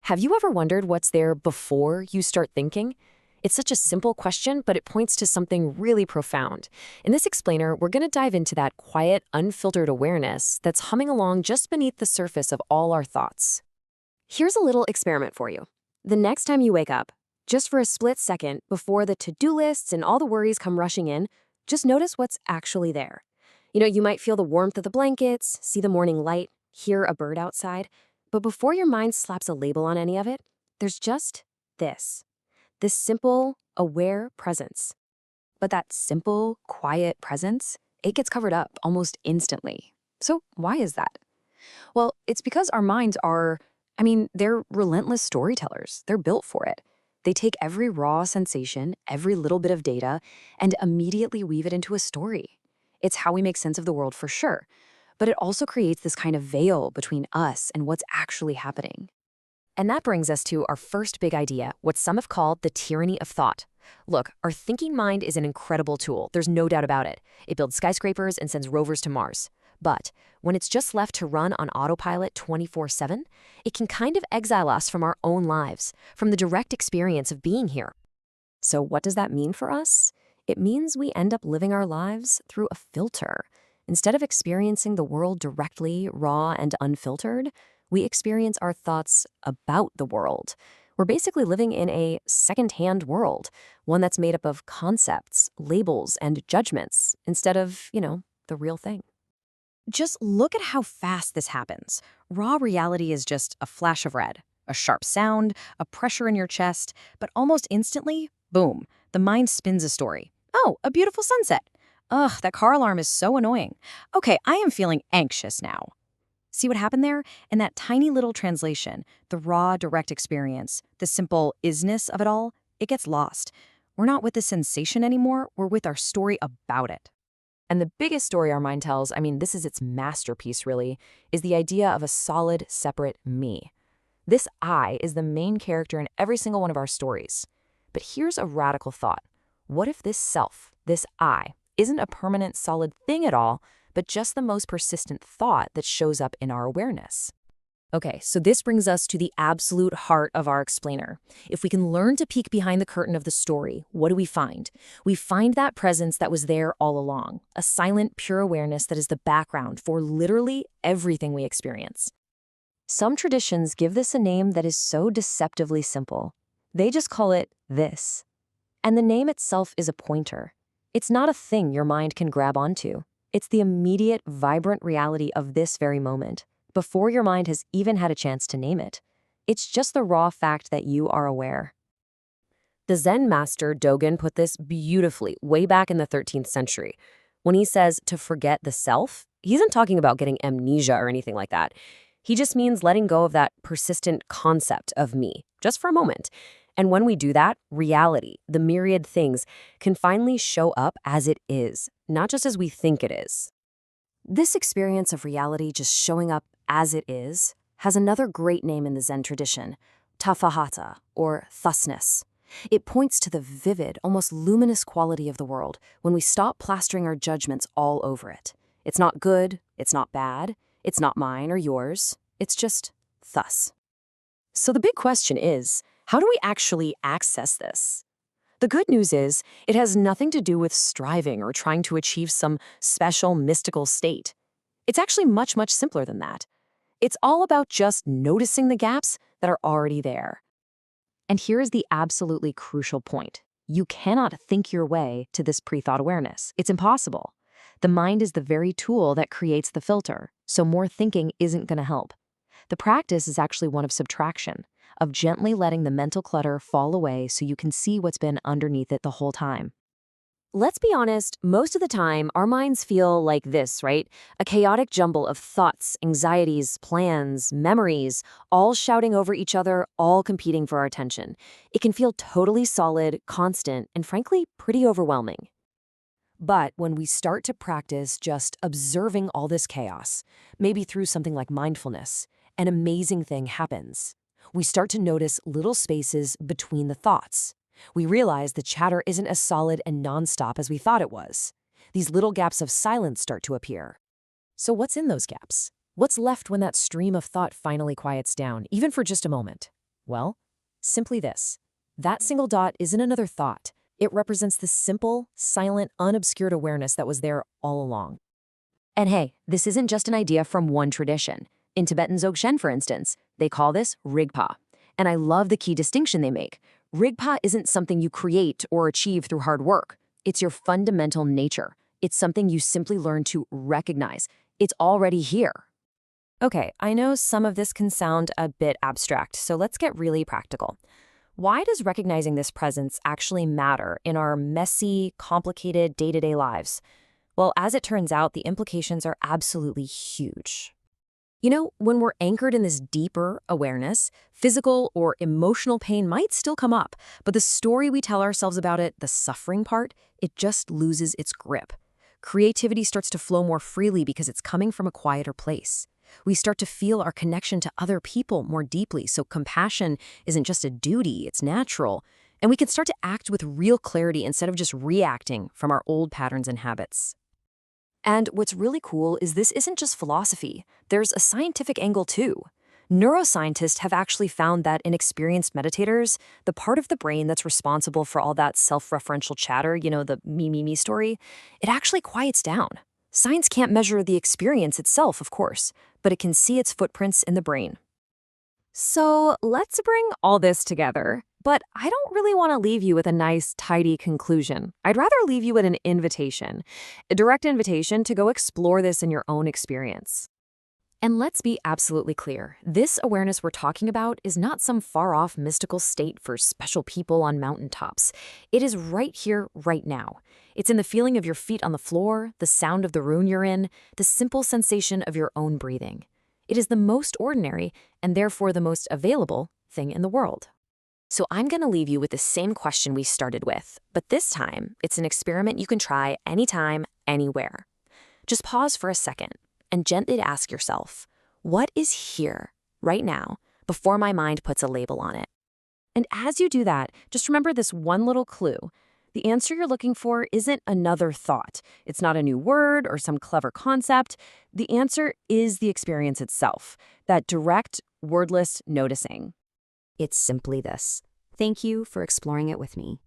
Have you ever wondered what's there before you start thinking? It's such a simple question, but it points to something really profound. In this explainer, we're going to dive into that quiet, unfiltered awareness that's humming along just beneath the surface of all our thoughts. Here's a little experiment for you. The next time you wake up, just for a split second before the to-do lists and all the worries come rushing in, just notice what's actually there. You might feel the warmth of the blankets, see the morning light, hear a bird outside, but before your mind slaps a label on any of it, there's just this simple, aware presence. But that simple, quiet presence, it gets covered up almost instantly. So why is that? Well, it's because our minds they're relentless storytellers. They're built for it. They take every raw sensation, every little bit of data, and immediately weave it into a story. It's how we make sense of the world for sure, but it also creates this kind of veil between us and what's actually happening. And that brings us to our first big idea, what some have called the tyranny of thought. Look, our thinking mind is an incredible tool. There's no doubt about it. It builds skyscrapers and sends rovers to Mars. But when it's just left to run on autopilot 24/7, it can kind of exile us from our own lives, from the direct experience of being here. So what does that mean for us? It means we end up living our lives through a filter. Instead of experiencing the world directly, raw and unfiltered, we experience our thoughts about the world. We're basically living in a second-hand world, one that's made up of concepts, labels, and judgments, instead of, the real thing. Just look at how fast this happens. Raw reality is just a flash of red, a sharp sound, a pressure in your chest, but almost instantly, boom, the mind spins a story. Oh, a beautiful sunset. Ugh, that car alarm is so annoying. Okay, I am feeling anxious now. See what happened there? In that tiny little translation, the raw, direct experience, the simple isness of it all, it gets lost. We're not with the sensation anymore, we're with our story about it. And the biggest story our mind tells, this is its masterpiece really, is the idea of a solid, separate me. This I is the main character in every single one of our stories. But here's a radical thought. What if this self, this I, isn't a permanent, solid thing at all, but just the most persistent thought that shows up in our awareness? Okay, so this brings us to the absolute heart of our explainer. If we can learn to peek behind the curtain of the story, what do we find? We find that presence that was there all along, a silent, pure awareness that is the background for literally everything we experience. Some traditions give this a name that is so deceptively simple. They just call it this. And the name itself is a pointer. It's not a thing your mind can grab onto. It's the immediate, vibrant reality of this very moment, before your mind has even had a chance to name it. It's just the raw fact that you are aware. The Zen master Dogen put this beautifully way back in the 13th century. When he says to forget the self, he isn't talking about getting amnesia or anything like that. He just means letting go of that persistent concept of me, just for a moment. And when we do that, reality, the myriad things, can finally show up as it is, not just as we think it is. This experience of reality just showing up as it is has another great name in the Zen tradition, tathata, or thusness. It points to the vivid, almost luminous quality of the world when we stop plastering our judgments all over it. It's not good, it's not bad, it's not mine or yours, it's just thus. So the big question is, how do we actually access this? The good news is, it has nothing to do with striving or trying to achieve some special mystical state. It's actually much, much simpler than that. It's all about just noticing the gaps that are already there. And here is the absolutely crucial point. You cannot think your way to this pre-thought awareness. It's impossible. The mind is the very tool that creates the filter, so more thinking isn't going to help. The practice is actually one of subtraction, of gently letting the mental clutter fall away so you can see what's been underneath it the whole time. Let's be honest, most of the time, our minds feel like this, right? A chaotic jumble of thoughts, anxieties, plans, memories, all shouting over each other, all competing for our attention. It can feel totally solid, constant, and frankly, pretty overwhelming. But when we start to practice just observing all this chaos, maybe through something like mindfulness, an amazing thing happens. We start to notice little spaces between the thoughts. We realize the chatter isn't as solid and nonstop as we thought it was. These little gaps of silence start to appear. So what's in those gaps? What's left when that stream of thought finally quiets down, even for just a moment? Well, simply this. That single dot isn't another thought. It represents the simple, silent, unobscured awareness that was there all along. And hey, this isn't just an idea from one tradition. In Tibetan Dzogchen, for instance, they call this Rigpa. And I love the key distinction they make. Rigpa isn't something you create or achieve through hard work. It's your fundamental nature. It's something you simply learn to recognize. It's already here. Okay, I know some of this can sound a bit abstract, so let's get really practical. Why does recognizing this presence actually matter in our messy, complicated day-to-day lives? Well, as it turns out, the implications are absolutely huge. You know, when we're anchored in this deeper awareness, physical or emotional pain might still come up, but the story we tell ourselves about it, the suffering part, it just loses its grip. Creativity starts to flow more freely because it's coming from a quieter place. We start to feel our connection to other people more deeply, so compassion isn't just a duty, it's natural. And we can start to act with real clarity instead of just reacting from our old patterns and habits. And what's really cool is this isn't just philosophy. There's a scientific angle too. Neuroscientists have actually found that in experienced meditators, the part of the brain that's responsible for all that self-referential chatter, the me story, it actually quiets down. Science can't measure the experience itself, of course, but it can see its footprints in the brain. So let's bring all this together. But I don't really want to leave you with a nice, tidy conclusion. I'd rather leave you with an invitation, a direct invitation to go explore this in your own experience. And let's be absolutely clear. This awareness we're talking about is not some far-off mystical state for special people on mountaintops. It is right here, right now. It's in the feeling of your feet on the floor, the sound of the room you're in, the simple sensation of your own breathing. It is the most ordinary, and therefore the most available, thing in the world. So I'm going to leave you with the same question we started with, but this time it's an experiment you can try anytime, anywhere. Just pause for a second and gently ask yourself, what is here, right now, before my mind puts a label on it? And as you do that, just remember this one little clue. The answer you're looking for isn't another thought. It's not a new word or some clever concept. The answer is the experience itself, that direct, wordless noticing. It's simply this. Thank you for exploring it with me.